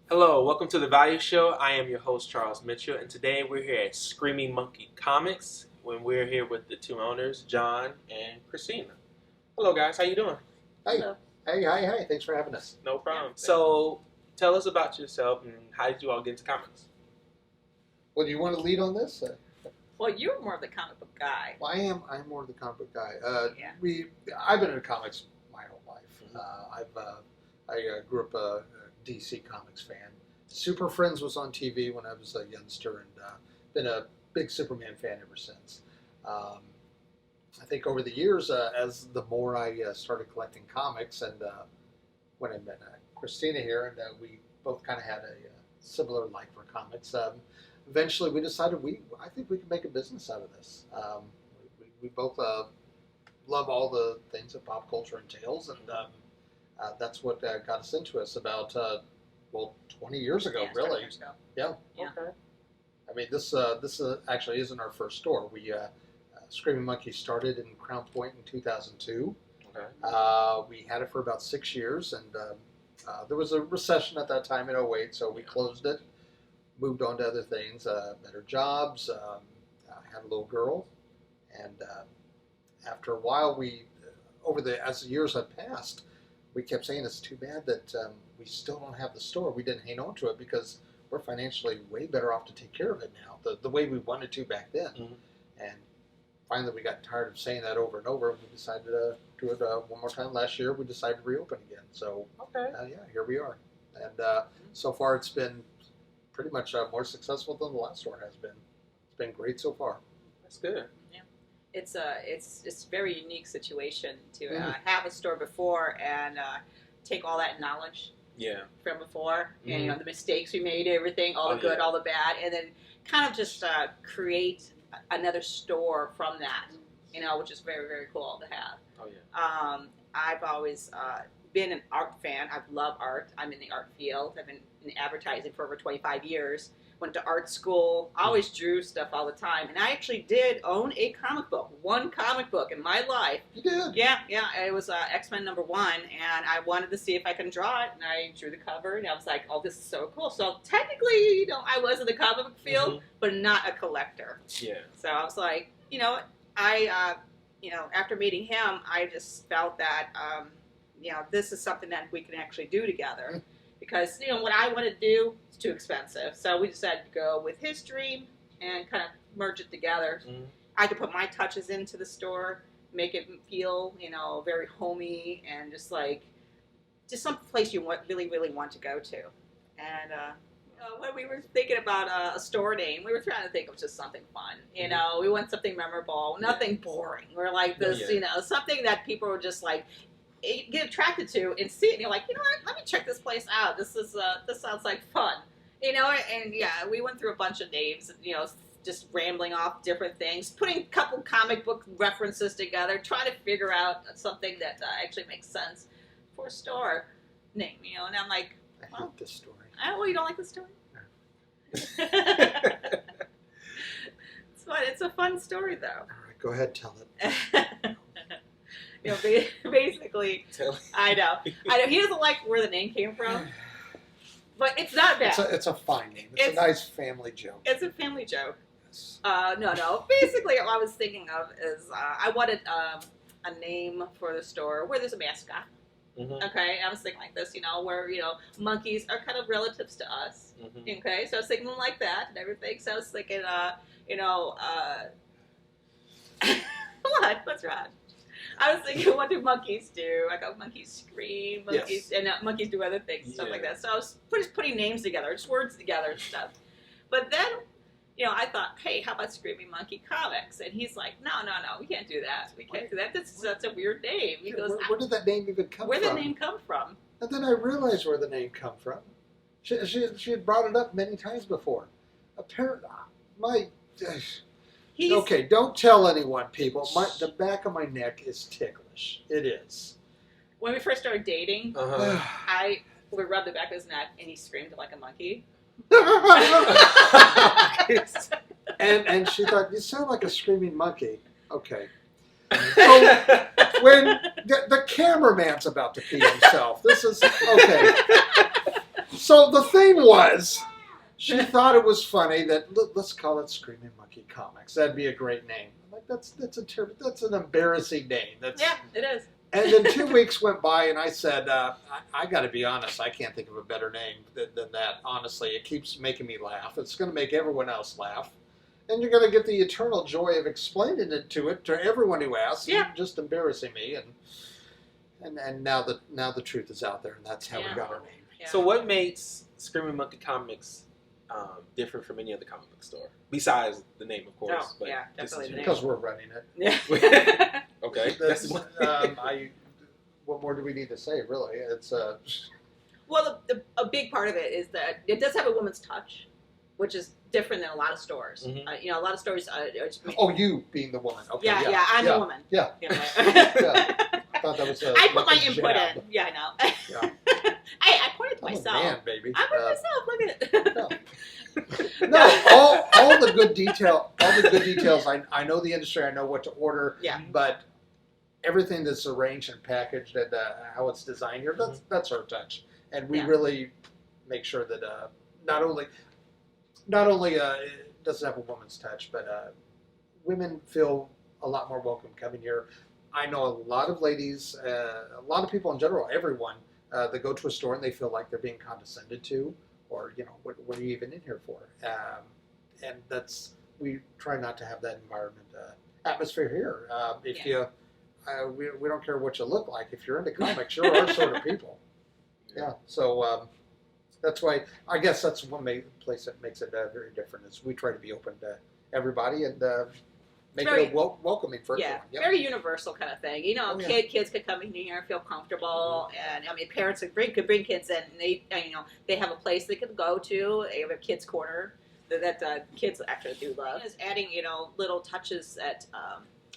Hello, welcome to the Value Show. I am your host, Charles Mitchell, and today we're here at Screaming Monkey Comics when we're here with the two owners, John and Christina. Hello, guys. How you doing? Hey, Hello. hey. Thanks for having us. No problem. So, tell us about yourself and how did you all get into comics? Well, do you want to lead on this? Well, you're more of the comic book guy. Well, I'm more of the comic book guy. Yeah. I've been into comics my whole life. I grew up a DC Comics fan. Super Friends was on TV when I was a youngster, and been a big Superman fan ever since. I think over the years, as the more I started collecting comics, and when I met Christina here, and we both kind of had a similar like for comics. Eventually, we decided I think we could make a business out of this. We both love all the things that pop culture entails, and that's what got us into us about 20 years ago, Yeah, really. 20 years ago. Yeah. Yeah. Okay. I mean, this actually isn't our first store. We Screaming Monkey started in Crown Point in 2002. Okay. We had it for about 6 years, and there was a recession at that time in '08, so we closed it, moved on to other things, better jobs, had a little girl, and after a while, as the years had passed, we kept saying it's too bad that we still don't have the store. We didn't hang on to it because we're financially way better off to take care of it now, the way we wanted to back then. Mhm. And finally, we got tired of saying that over and over, and we decided to do it one more time. Last year, we decided to reopen again. So, Okay. here we are. And so far, it's been pretty much more successful than the last store has been. It's been great so far. That's good. Yeah. It's a very unique situation to have a store before and take all that knowledge Yeah. from before, and the mistakes we made, everything, all the good, all the bad, and then kind of just create another store from that, which is very, very cool to have. Oh yeah. I've always been an art fan. I love art. I'm in the art field. I've been in advertising for over 25 years. Went to art school. I always drew stuff all the time. And I actually did own a comic book. One comic book in my life. You did? Yeah. It was X-Men #1. And I wanted to see if I can draw it. And I drew the cover. And I was like, oh, this is so cool. So technically, I was in the comic book field, but not a collector. Yeah. So I was like, after meeting him, I just felt that, this is something that we can actually do together. Because, what I want to do is too expensive. So we decided to go with his dream and kind of merge it together. Mm-hmm. I could put my touches into the store, make it feel, very homey and just some place you really, really want to go to. And when we were thinking about a store name, we were trying to think of just something fun. We want something memorable, nothing boring. We're like this, something that people were just like, get attracted to and see it, and you're like, what? Let me check this place out. This sounds like fun, And yeah, we went through a bunch of names, just rambling off different things, putting a couple comic book references together, trying to figure out something that actually makes sense for a store name, And I'm like, I hate this story. Oh, you don't like the story? It's fun. It's a fun story, though. All right, go ahead, tell it. Basically, I know. He doesn't like where the name came from, but it's not bad. It's a fine name. It's a nice family joke. It's a family joke. Yes. No. Basically, what I was thinking of is I wanted a name for the store where there's a mascot. Mm-hmm. Okay, I was thinking like this, where monkeys are kind of relatives to us. Mm-hmm. Okay, so I was thinking like that and everything. So I was thinking, what's wrong? I was thinking, what do monkeys do? I go, monkeys scream, monkeys, and monkeys do other things, stuff like that. So I was just putting names together, just words together and stuff. But then, I thought, hey, how about Screaming Monkey Comics? And he's like, no, we can't do that. We can't do that. That's a weird name. He goes, where did that name even come from? Where did the name come from? And then I realized where the name come from. She had brought it up many times before. Apparently, okay, don't tell anyone, people. The back of my neck is ticklish. It is. When we first started dating, I would rub the back of his neck, and he screamed like a monkey. and she thought, you sound like a screaming monkey. Okay. So when the cameraman's about to pee himself, this is okay. So the thing was, she thought it was funny that let's call it Screaming Monkey Comics. That'd be a great name. I'm like, that's an embarrassing name. Yeah, it is. And then 2 weeks went by, and I said, I got to be honest, I can't think of a better name than that. Honestly, it keeps making me laugh. It's going to make everyone else laugh. And you're going to get the eternal joy of explaining it to everyone who asks, Yeah. and just embarrassing me. And now the truth is out there, and that's how we got our name. Yeah. So what makes Screaming Monkey Comics different from any other comic book store? Besides the name, of course. Oh, yeah, definitely the name. Because we're running it. Yeah. Okay. That's, what more do we need to say, really? It's Well, a big part of it is that it does have a woman's touch, which is different than a lot of stores. Mhm. A lot of stores. oh, you being the woman. Okay, yeah, I'm a woman. Yeah. You know, Yeah. I thought that was I put my like a input jab. in. Yeah, I know. Yeah. I pointed to I'm myself. a man, baby. I'm with myself. Look at it. No, all the good details. I know the industry. I know what to order. Yeah. But everything that's arranged and packaged and how it's designed here, that's our touch. And we really make sure that not only it doesn't have a woman's touch, but women feel a lot more welcome coming here. I know a lot of ladies, a lot of people in general, everyone, that go to a store and they feel like they're being condescended to, or what are you even in here for? And we try not to have that environment atmosphere here. We don't care what you look like. If you're into comics, you're our sort of people. Yeah. So that's why I guess that's one place that makes it very different. Is we try to be open to everybody and make it welcoming for everyone. Yep. Very universal kind of thing. Kids could come in here and feel comfortable, and I mean, parents could bring kids in, and they have a place they could go to. They have a kids corner that kids actually do love. Is adding little touches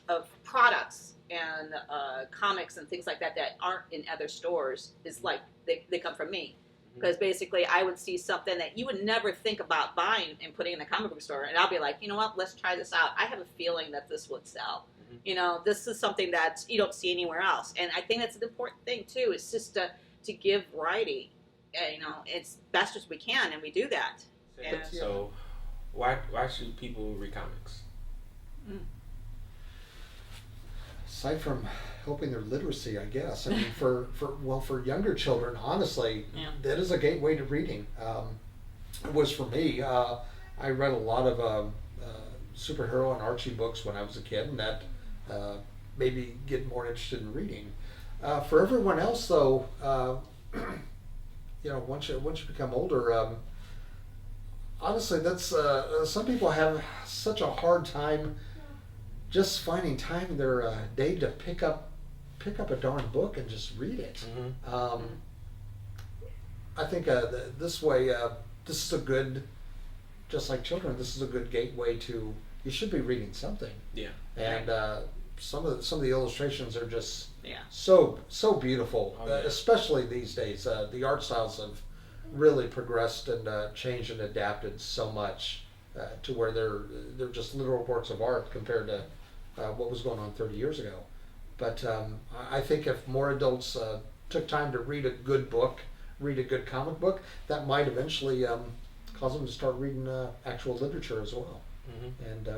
of products and comics and things like that aren't in other stores. Is like they come from me. Because basically, I would see something that you would never think about buying and putting in a comic book store, and I'll be like, you know what, let's try this out. I have a feeling that this would sell. This is something that you don't see anywhere else, and I think that's an important thing too. It's just to give variety. It's best as we can, and we do that. So, why should people read comics? Aside from helping their literacy, I guess. I mean, for younger children, honestly, that is a gateway to reading. It was for me. I read a lot of superhero and Archie books when I was a kid, and that made me get more interested in reading. For everyone else, though, once you become older, honestly, that's some people have such a hard time just finding time in their day to pick up a darn book and just read it. I think this way, this is a good, just like children, this is a good gateway to. You should be reading something. Yeah. And some of the illustrations are just so beautiful, especially these days. The art styles have really progressed and changed and adapted so much to where they're just literal works of art compared to what was going on 30 years ago. But I think if more adults took time to read a good book, read a good comic book, that might eventually cause them to start reading actual literature as well. And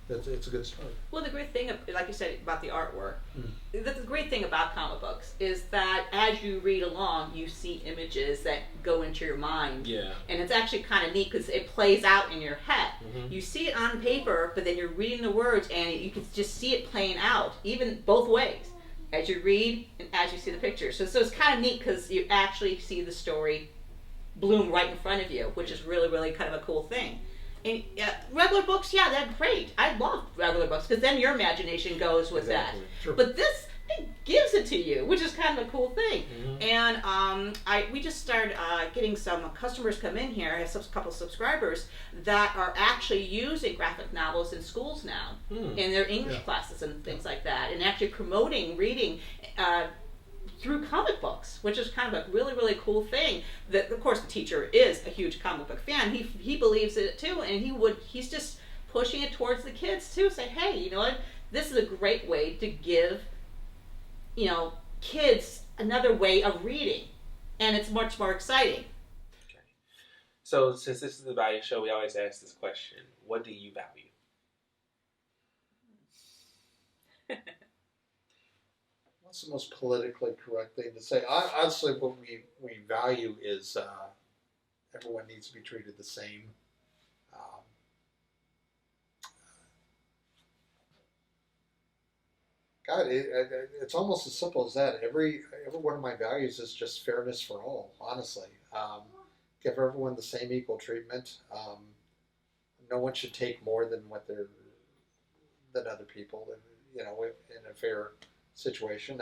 it's a good start. Well, the great thing, like you said, about the artwork, the great thing about comic books is that as you read along, you see images that go into your mind. Yeah. And it's actually kind of neat because it plays out in your head. You see it on paper, but then you're reading the words, and you can just see it playing out, even both ways, as you read and as you see the pictures. So it's kind of neat because you actually see the story bloom right in front of you, which is really, really kind of a cool thing. And regular books, they're great. I love regular books because then your imagination goes with that. Sure. But this, it gives it to you, which is kind of a cool thing. And we just started getting some customers come in here. I have a couple of subscribers that are actually using graphic novels in schools now in their English classes and things like that, and actually promoting reading through comic books, which is kind of a really, really cool thing. That, of course, the teacher is a huge comic book fan. He believes it too, and he's just pushing it towards the kids too. Say, hey, you know what? This is a great way to give, kids another way of reading, and it's much more exciting. So since this is the value show, we always ask this question: what do you value? What's the most politically correct thing to say? Honestly, what we value is everyone needs to be treated the same. Um, God, it's almost as simple as that. Every one of my values is just fairness for all. Honestly, give everyone the same equal treatment. No one should take more than than other people. You know, in a fair situation.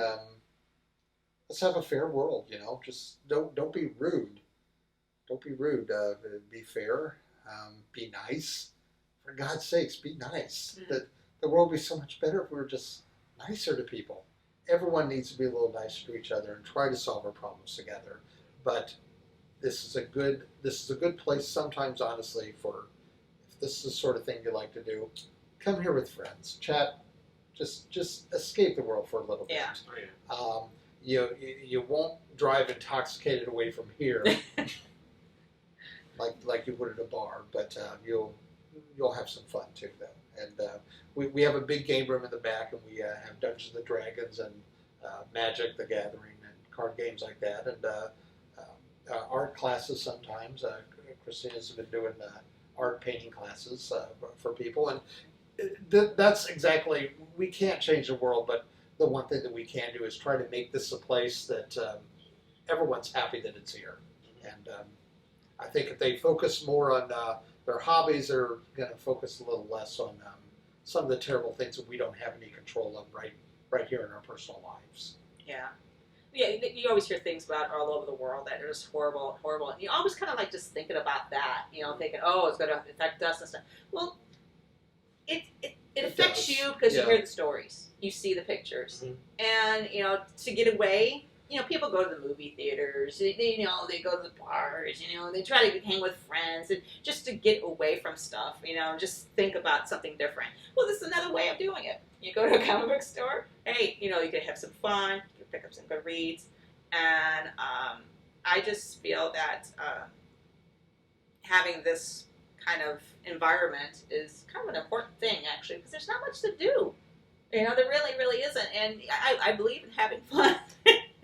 Let's have a fair world. You know, just don't be rude. Don't be rude. Be fair. Be nice. For God's sakes, be nice. The world would be so much better if we were just nicer to people. Everyone needs to be a little nicer to each other and try to solve our problems together. But this is a good place sometimes, honestly, for if this is the sort of thing you like to do, come here with friends, chat, just escape the world for a little bit. Yeah. You won't drive intoxicated away from here like you would at a bar, but you'll have some fun too, though. And we have a big game room in the back, and we have Dungeons and Dragons and Magic: The Gathering and card games like that, and art classes sometimes. Christina's been doing art painting classes for people, and that's exactly, we can't change the world, but the one thing that we can do is try to make this a place that everyone's happy that it's here. And I think if they focus more on their hobbies, they're going to focus a little less on some of the terrible things that we don't have any control of right here in our personal lives. Yeah. Yeah, you always hear things about all over the world that are just horrible, horrible. And you always kind of like just thinking about that, you know, thinking, oh, it's going to affect us and stuff. Well, it affects you because you hear the stories, you see the pictures, and you know, to get away, you know, people go to the movie theaters, they go to the bars, you know, they try to hang with friends, and just to get away from stuff, you know, just think about something different. Well, this is another way of doing it. You go to a comic book store, hey, you know, you can have some fun, you can pick up some good reads, and I just feel that having this kind of environment is kind of an important thing, actually, because there's not much to do. You know, there really, really isn't, and I believe in having fun.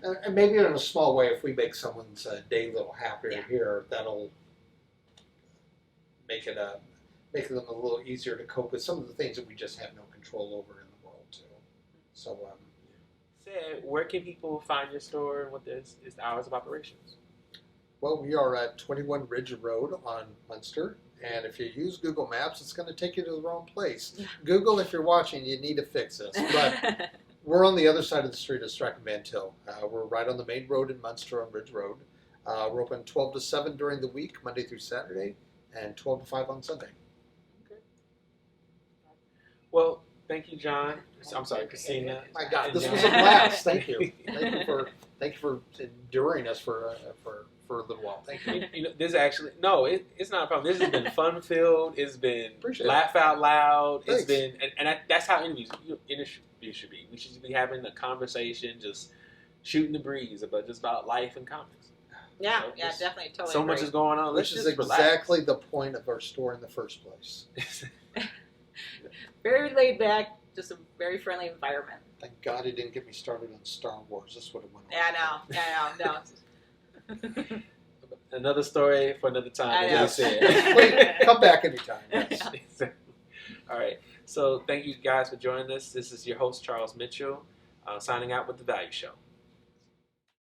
And maybe in a small way, if we make someone's day a little happier here, that'll make them a little easier to cope with some of the things that we just have no control over in the world, too. So, where can people find your store and what is the hours of operations? Well, we are at 21 Ridge Road on Munster. And if you use Google Maps, it's going to take you to the wrong place. Google, if you're watching, you need to fix this. But we're on the other side of the street of Strachan Van Til. We're right on the main road in Munster on Ridge Road. We're open 12 to 7 during the week, Monday through Saturday, and 12 to 5 on Sunday. Okay. Well, thank you, John. I'm sorry, Christina. My God, this was a blast. Thank you. Thank you for enduring us for a little while. Thank you. You know, this actually it's not a problem. This has been fun filled. It's been Appreciate laugh out loud. Thanks. It's been and that's how interviews should be. We should be having a conversation, just shooting the breeze about life and comics. Yeah, definitely, totally. So much is going on. Which is exactly the point of our store in the first place. Very laid back, just a very friendly environment. Thank God he didn't get me started on Star Wars. This would have went on. Yeah, I know. Another story for another time, as I said. Please, come back anytime. Yes. All right. So thank you guys for joining us. This is your host, Charles Mitchell, signing out with The Value Show.